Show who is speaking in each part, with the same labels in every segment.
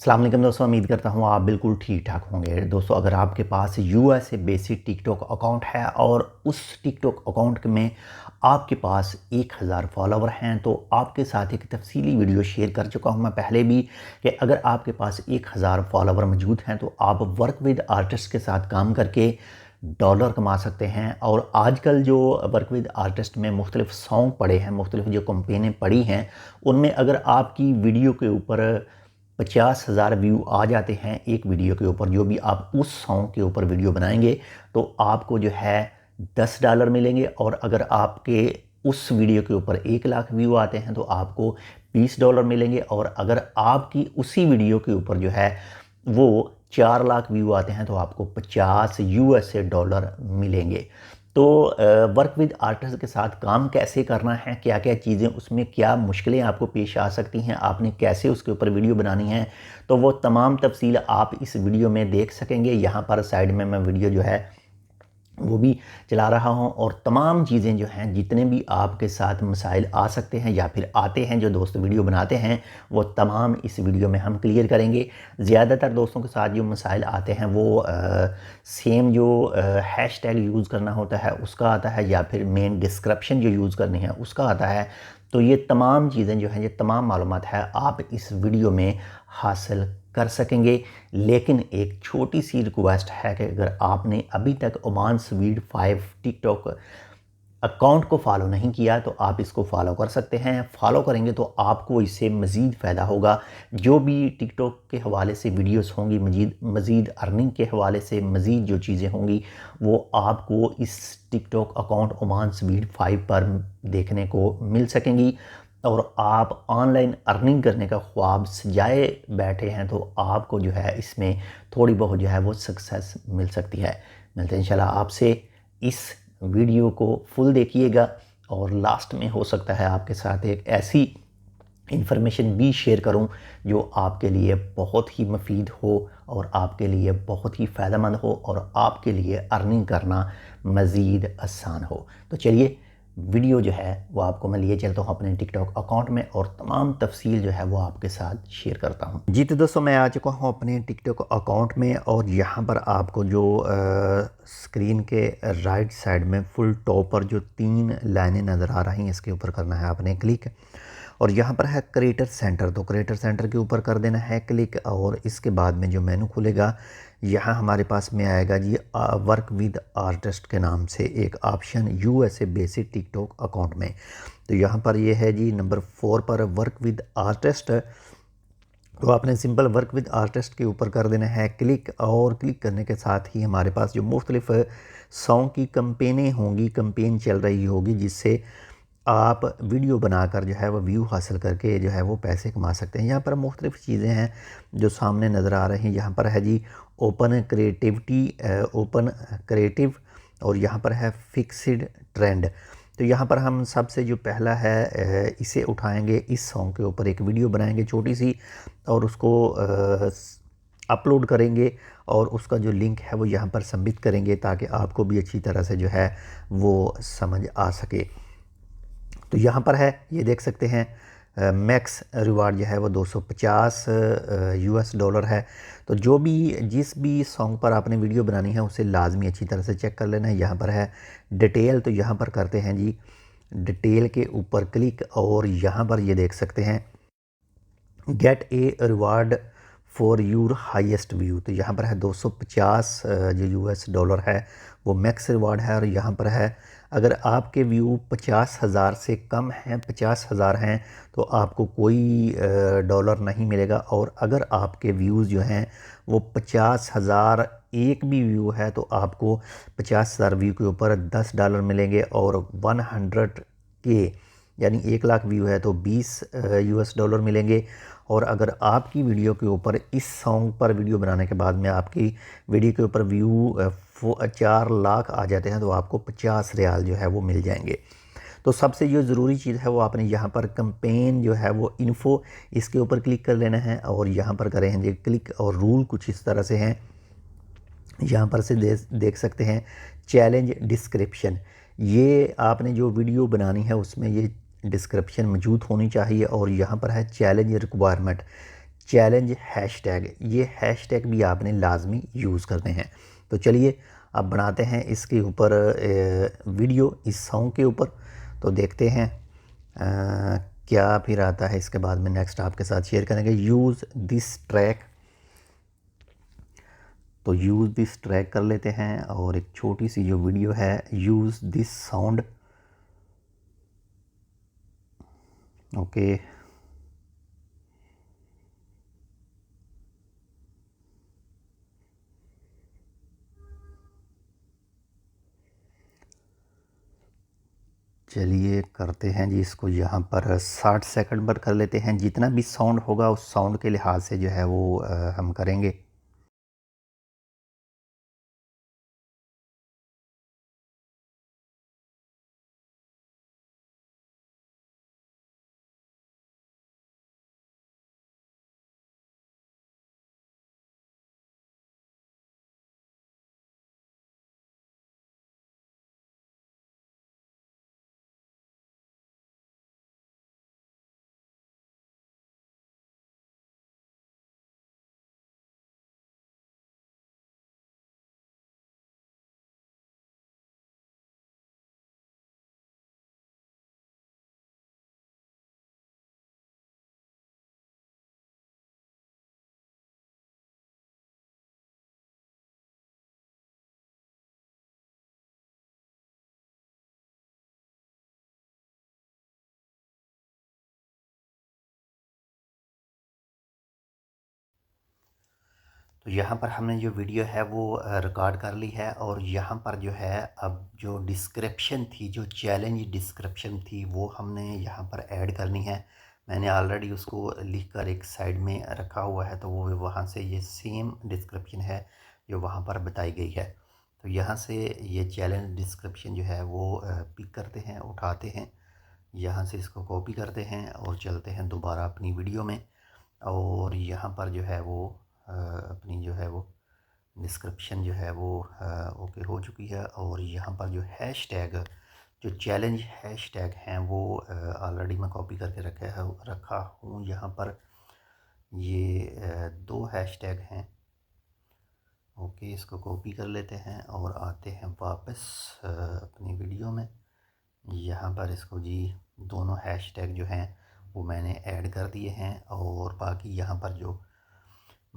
Speaker 1: अस्सलाम वालेकुम दोस्तों, उम्मीद करता हूँ आप बिल्कुल ठीक ठाक होंगे। दोस्तों, अगर आपके पास यूएस से बेसिक टिकटॉक अकाउंट है और उस टिकटॉक अकाउंट में आपके पास 1000 फॉलोवर हैं, तो आपके साथ एक तफसीली वीडियो शेयर कर चुका हूँ मैं पहले भी कि अगर आपके पास 1000 फॉलोवर मौजूद हैं तो आप वर्क विद आर्टिस्ट के साथ काम करके डॉलर कमा सकते हैं। और आजकल जो वर्क विद आर्टिस्ट में मुख्तलिफ सॉन्ग पड़े हैं, मुख्तलिफ जो कंपेनें पड़ी हैं, उनमें अगर आपकी वीडियो के ऊपर 50,000 व्यू आ जाते हैं एक वीडियो के ऊपर, जो भी आप उस सॉन्ग के ऊपर वीडियो बनाएंगे तो आपको जो है $10 मिलेंगे। और अगर आपके उस वीडियो के ऊपर 1 लाख व्यू आते हैं तो आपको $20 मिलेंगे। और अगर आपकी उसी वीडियो के ऊपर जो है वो 4 लाख व्यू आते हैं तो आपको 50 यूएसए डॉलर मिलेंगे। तो वर्क विद आर्टिस्ट के साथ काम कैसे करना है, क्या क्या चीज़ें उसमें, क्या मुश्किलें आपको पेश आ सकती हैं, आपने कैसे उसके ऊपर वीडियो बनानी है, तो वो तमाम तफसील आप इस वीडियो में देख सकेंगे। यहाँ पर साइड में मैं वीडियो जो है वो भी चला रहा हूँ और तमाम चीज़ें जो हैं, जितने भी आपके साथ मसाइल आ सकते हैं या फिर आते हैं जो दोस्त वीडियो बनाते हैं, वो तमाम इस वीडियो में हम क्लियर करेंगे। ज़्यादातर दोस्तों के साथ जो मसाइल आते हैं वो सेम जो हैशटैग यूज़ करना होता है उसका आता है, या फिर मेन डिस्क्रिप्शन जो यूज़ करनी है उसका आता है। तो ये तमाम चीज़ें जो हैं, ये तमाम मालूमात है आप इस वीडियो में हासिल कर सकेंगे। लेकिन एक छोटी सी रिक्वेस्ट है कि अगर आपने अभी तक ओमान स्वीड 5 टिकटॉक अकाउंट को फॉलो नहीं किया तो आप इसको फॉलो कर सकते हैं। फॉलो करेंगे तो आपको इससे मज़ीद फ़ायदा होगा। जो भी टिकटॉक के हवाले से वीडियोस होंगी, मज़ीद अर्निंग के हवाले से मज़ीद जो चीज़ें होंगी, वो आपको इस टिकटॉक अकाउंट ओमान स्वीड 5 पर देखने को मिल सकेंगी। और आप ऑनलाइन अर्निंग करने का ख्वाब सजाए बैठे हैं तो आपको जो है इसमें थोड़ी बहुत जो है वो सक्सेस मिल सकती है। मिलते हैं इंशाल्लाह आपसे। इस वीडियो को फुल देखिएगा और लास्ट में हो सकता है आपके साथ एक ऐसी इंफॉर्मेशन भी शेयर करूं जो आपके लिए बहुत ही मुफीद हो और आपके लिए बहुत ही फ़ायदेमंद हो और आपके लिए अर्निंग करना मज़ीद आसान हो। तो चलिए, वीडियो जो है वो आपको मैं लिए चलता हूँ अपने टिकटॉक अकाउंट में और तमाम तफसील जो है वो आपके साथ शेयर करता हूँ। जी तो दोस्तों, मैं आ चुका हूँ अपने टिकटॉक अकाउंट में और यहाँ पर आपको जो स्क्रीन के राइट साइड में फुल टॉप पर जो 3 लाइनें नज़र आ रही हैं, इसके ऊपर करना है आपने क्लिक। और यहाँ पर है क्रिएटर सेंटर, तो क्रिएटर सेंटर के ऊपर कर देना है क्लिक। और इसके बाद में जो मेनू खुलेगा, यहाँ हमारे पास में आएगा जी वर्क विद आर्टिस्ट के नाम से एक option USA basic TikTok account में। तो यहाँ पर ये है जी नंबर 4 पर वर्क विद आर्टिस्ट। तो आपने सिंपल वर्क विद आर्टिस्ट के ऊपर कर देना है क्लिक। और क्लिक करने के साथ ही हमारे पास जो मुख्तलिफ सॉन्ग की कंपेनें होंगी, कंपेन चल रही होगी, जिससे आप वीडियो बनाकर जो है वो व्यू हासिल करके जो है वो पैसे कमा सकते हैं। यहाँ पर मुख्तलिफ चीज़ें हैं जो सामने नज़र आ रही हैं। यहाँ पर है जी ओपन क्रिएटिविटी, ओपन क्रिएटिव, और यहाँ पर है फिक्स्ड ट्रेंड। तो यहाँ पर हम सबसे जो पहला है इसे उठाएंगे, इस सॉन्ग के ऊपर एक वीडियो बनाएंगे छोटी सी और उसको अपलोड करेंगे और उसका जो लिंक है वो यहाँ पर सबमिट करेंगे ताकि आपको भी अच्छी तरह से जो है वो समझ आ सके। तो यहाँ पर है, ये देख सकते हैं मैक्स रिवार्ड जो है वो 250 यूएस डॉलर है। तो जो भी जिस भी सॉन्ग पर आपने वीडियो बनानी है उसे लाजमी अच्छी तरह से चेक कर लेना है। यहाँ पर है डिटेल, तो यहाँ पर करते हैं जी डिटेल के ऊपर क्लिक। और यहाँ पर ये देख सकते हैं get a reward for your highest view. तो यहाँ पर है 250 जो यूएस डॉलर है वो मैक्स रिवार्ड है। और यहाँ पर है अगर आपके व्यू 50,000 से कम हैं, 50,000 हैं, तो आपको कोई डॉलर नहीं मिलेगा। और अगर आपके व्यूज़ जो हैं वो 50,000 एक भी व्यू है तो आपको 50,000 व्यू के ऊपर $10 मिलेंगे। और 100K यानी 1 लाख व्यू है तो 20 यूएस डॉलर मिलेंगे। और अगर आपकी वीडियो के ऊपर इस सॉन्ग पर वीडियो बनाने के बाद में आपकी वीडियो के ऊपर व्यू 4 लाख आ जाते हैं तो आपको 50 रियाल जो है वो मिल जाएंगे। तो सबसे जो ज़रूरी चीज़ है वो आपने यहाँ पर कंपेन जो है वो इन्फो, इसके ऊपर क्लिक कर लेना है और यहाँ पर करेंगे क्लिक। और रूल कुछ इस तरह से हैं, यहाँ पर से देख सकते हैं चैलेंज डिस्क्रिप्शन। ये आपने जो वीडियो बनानी है उसमें ये डिस्क्रिप्शन मौजूद होनी चाहिए। और यहाँ पर है चैलेंज रिक्वायरमेंट, चैलेंज हैशटैग, ये हैशटैग भी आपने लाजमी यूज़ करने हैं। तो चलिए अब बनाते हैं इसके ऊपर वीडियो, इस सॉन्ग के ऊपर। तो देखते हैं क्या फिर आता है। इसके बाद में नेक्स्ट आपके साथ शेयर करेंगे यूज़ दिस ट्रैक। तो यूज़ दिस ट्रैक कर लेते हैं और एक छोटी सी जो वीडियो है यूज़ दिस साउंड। ओके, चलिए करते हैं जी इसको यहाँ पर 60 सेकंड पर कर लेते हैं। जितना भी साउंड होगा उस साउंड के लिहाज से जो है वो हम करेंगे। तो यहाँ पर हमने जो वीडियो है वो रिकॉर्ड कर ली है और यहाँ पर जो है अब जो डिस्क्रिप्शन थी, जो चैलेंज डिस्क्रिप्शन थी, वो हमने यहाँ पर ऐड करनी है। मैंने ऑलरेडी उसको लिख कर एक साइड में रखा हुआ है, तो वो वहाँ से ये सेम डिस्क्रिप्शन है जो वहाँ पर बताई गई है। तो यहाँ से ये चैलेंज डिस्क्रिप्शन जो है वो पिक करते हैं, उठाते हैं, यहाँ से इसको कॉपी करते हैं और चलते हैं दोबारा अपनी वीडियो में। और यहाँ पर जो है वो अपनी जो है वो डिस्क्रिप्शन जो है वो ओके हो चुकी है। और यहाँ पर जो हैशटैग, जो चैलेंज हैशटैग हैं वो ऑलरेडी मैं कॉपी करके रखा हूँ। यहाँ पर ये दो हैशटैग हैं। ओके, इसको कॉपी कर लेते हैं और आते हैं वापस अपनी वीडियो में। यहाँ पर इसको जी दोनों हैशटैग जो हैं वो मैंने ऐड कर दिए हैं और बाकी यहाँ पर जो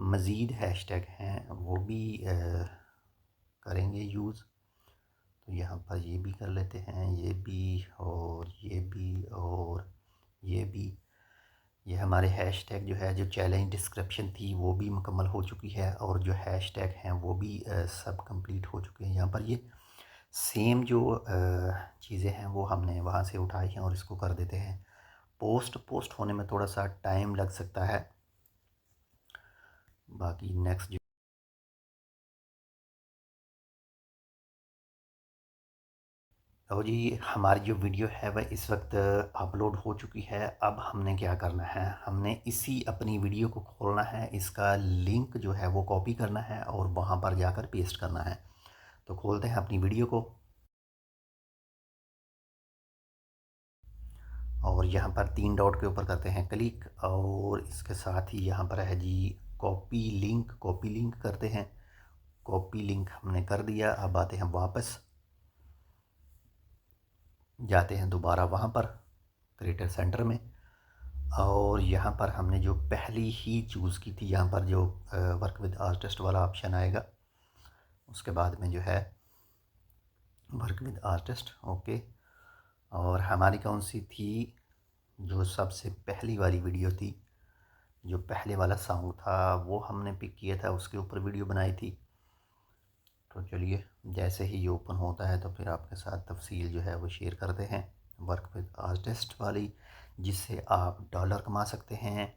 Speaker 1: मज़ीद हैशटैग हैं वो भी करेंगे यूज़। तो यहाँ पर ये भी कर लेते हैं, ये भी और ये भी और ये भी। ये हमारे हैशटैग जो है, जो चैलेंज डिस्क्रिप्शन थी वो भी मुकम्मल हो चुकी है और जो हैशटैग हैं वो भी सब कंप्लीट हो चुके हैं। यहाँ पर ये सेम जो चीज़ें हैं वो हमने वहाँ से उठाई हैं और इसको कर देते हैं पोस्ट होने में थोड़ा सा टाइम लग सकता है। बाकी नेक्स्ट तो जी हमारी जो वीडियो है वह इस वक्त अपलोड हो चुकी है। अब हमने क्या करना है, हमने इसी अपनी वीडियो को खोलना है, इसका लिंक जो है वो कॉपी करना है और वहाँ पर जाकर पेस्ट करना है। तो खोलते हैं अपनी वीडियो को और यहाँ पर 3 डॉट के ऊपर करते हैं क्लिक और इसके साथ ही यहाँ पर है जी कॉपी लिंक करते हैं। कॉपी लिंक हमने कर दिया। अब आते हैं वापस, जाते हैं दोबारा वहाँ पर क्रिएटर सेंटर में और यहाँ पर हमने जो पहली ही चूज़ की थी, यहाँ पर जो वर्क विद आर्टिस्ट वाला ऑप्शन आएगा, उसके बाद में जो है वर्क विद आर्टिस्ट। ओके, और हमारी कौन सी थी, जो सबसे पहली वाली वीडियो थी, जो पहले वाला सॉन्ग था वो हमने पिक किया था, उसके ऊपर वीडियो बनाई थी। तो चलिए जैसे ही ये ओपन होता है तो फिर आपके साथ तफसील जो है वो शेयर करते हैं वर्क विद आर्टिस्ट वाली, जिससे आप डॉलर कमा सकते हैं।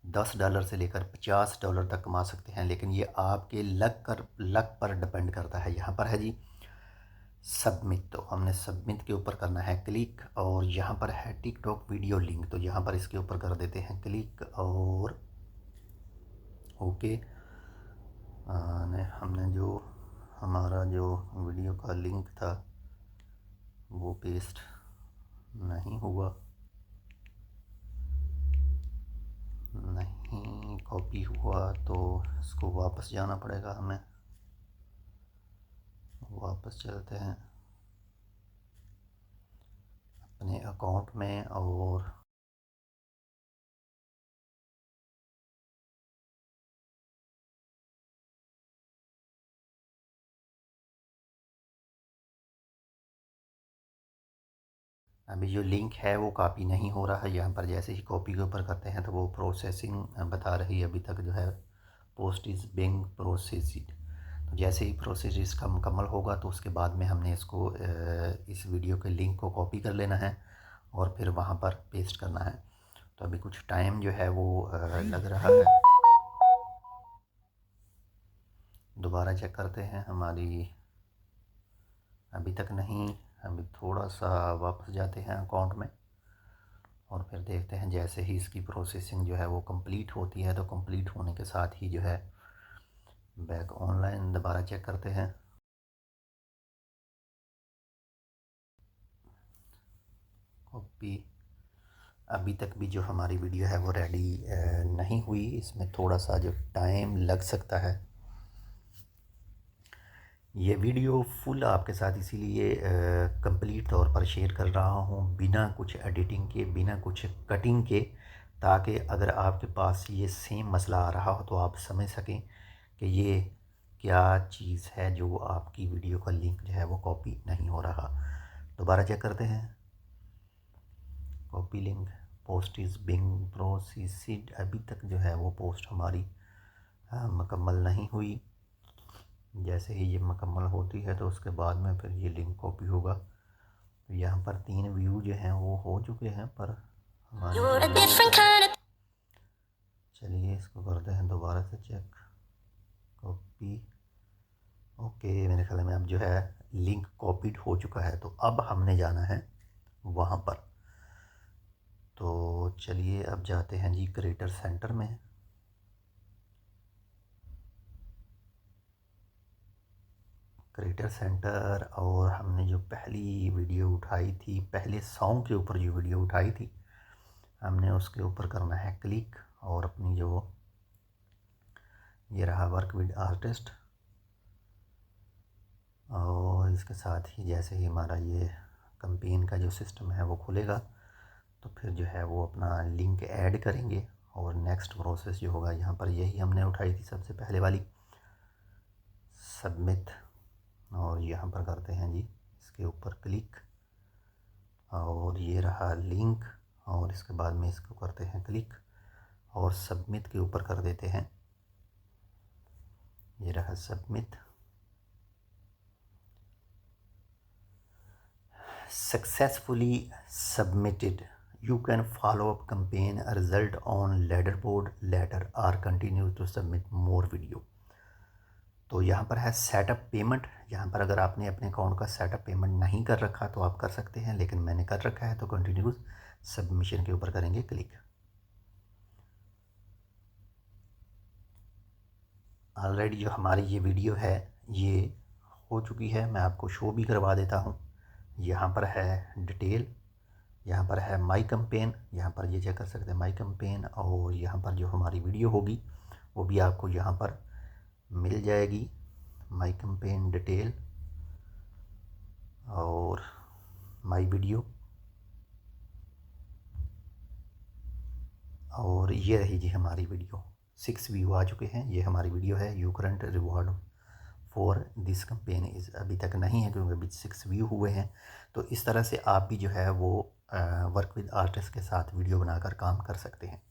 Speaker 1: $10 से लेकर $50 तक कमा सकते हैं, लेकिन ये आपके लक पर डिपेंड करता है। यहाँ पर है जी सबमिट, तो हमने सबमिट के ऊपर करना है क्लिक और यहाँ पर है टिकटॉक वीडियो लिंक, तो यहाँ पर इसके ऊपर कर देते हैं क्लिक और ओके। हमने जो हमारा जो वीडियो का लिंक था वो पेस्ट नहीं हुआ, नहीं कॉपी हुआ तो इसको वापस जाना पड़ेगा हमें। वापस चलते हैं अपने अकाउंट में और अभी जो लिंक है वो कॉपी नहीं हो रहा है। यहाँ पर जैसे ही कॉपी के ऊपर करते हैं तो वो प्रोसेसिंग बता रही है। अभी तक जो है पोस्ट इज़ बिंग प्रोसेस्ड। तो जैसे ही प्रोसेस इसका मुकम्मल होगा तो उसके बाद में हमने इसको इस वीडियो के लिंक को कॉपी कर लेना है और फिर वहाँ पर पेस्ट करना है। तो अभी कुछ टाइम जो है वो लग रहा है। दोबारा चेक करते हैं हमारी, अभी तक नहीं। अभी थोड़ा सा वापस जाते हैं अकाउंट में और फिर देखते हैं जैसे ही इसकी प्रोसेसिंग जो है वो कंप्लीट होती है तो कंप्लीट होने के साथ ही जो है बैक ऑनलाइन दोबारा चेक करते हैं। कॉपी अभी तक भी जो हमारी वीडियो है वो रेडी नहीं हुई, इसमें थोड़ा सा जो टाइम लग सकता है। ये वीडियो फुल आपके साथ इसीलिए कंप्लीट तौर पर शेयर कर रहा हूँ, बिना कुछ एडिटिंग के, बिना कुछ कटिंग के, ताकि अगर आपके पास ये सेम मसला आ रहा हो तो आप समझ सकें कि ये क्या चीज़ है जो आपकी वीडियो का लिंक जो है वो कॉपी नहीं हो रहा। दोबारा चेक करते हैं। Copy link post is being processed. अभी तक जो है वो पोस्ट हमारी मुकम्मल नहीं हुई। जैसे ही ये मुकम्मल होती है तो उसके बाद में फिर ये लिंक कॉपी होगा। तो यहाँ पर 3 व्यू जो हैं वो हो चुके हैं, पर हमारे चलिए इसको करते हैं दोबारा से चेक। कॉपी, ओके, मेरे ख्याल में अब जो है लिंक कॉपीड हो चुका है। तो अब हमने जाना है वहाँ पर। तो चलिए अब जाते हैं जी क्रिएटर सेंटर में। क्रिएटर सेंटर, और हमने जो पहली वीडियो उठाई थी, पहले सॉन्ग के ऊपर जो वीडियो उठाई थी, हमने उसके ऊपर करना है क्लिक और अपनी जो ये रहा वर्क विद आर्टिस्ट, और इसके साथ ही जैसे ही हमारा ये कैंपेन का जो सिस्टम है वो खुलेगा तो फिर जो है वो अपना लिंक ऐड करेंगे और नेक्स्ट प्रोसेस जो होगा, यहाँ पर यही हमने उठाई थी सबसे पहले वाली, सबमिट, और यहाँ पर करते हैं जी इसके ऊपर क्लिक और ये रहा लिंक, और इसके बाद में इसको करते हैं क्लिक और सबमिट के ऊपर कर देते हैं। ये रहा submit. Successfully submitted, you can follow up campaign result on leaderboard later or continue to submit more video. तो यहाँ पर है सेटअप पेमेंट। यहाँ पर अगर आपने अपने अकाउंट का सेटअप पेमेंट नहीं कर रखा तो आप कर सकते हैं, लेकिन मैंने कर रखा है तो कंटिन्यूस सबमिशन के ऊपर करेंगे क्लिक। ऑलरेडी जो हमारी ये वीडियो है ये हो चुकी है, मैं आपको शो भी करवा देता हूँ। यहाँ पर है डिटेल, यहाँ पर है माई कैंपेन, यहाँ पर ये चेक कर सकते हैं माई कैंपेन, और यहाँ पर जो हमारी वीडियो होगी वो भी आपको यहाँ पर मिल जाएगी, माई कैंपेन डिटेल और माई वीडियो। और ये रही जी हमारी वीडियो, 6 व्यू आ चुके हैं। ये हमारी वीडियो है, you current reward for this campaign is, अभी तक नहीं है क्योंकि अभी 6 व्यू हुए हैं। तो इस तरह से आप भी जो है वो वर्क विद आर्टिस्ट के साथ वीडियो बनाकर काम कर सकते हैं।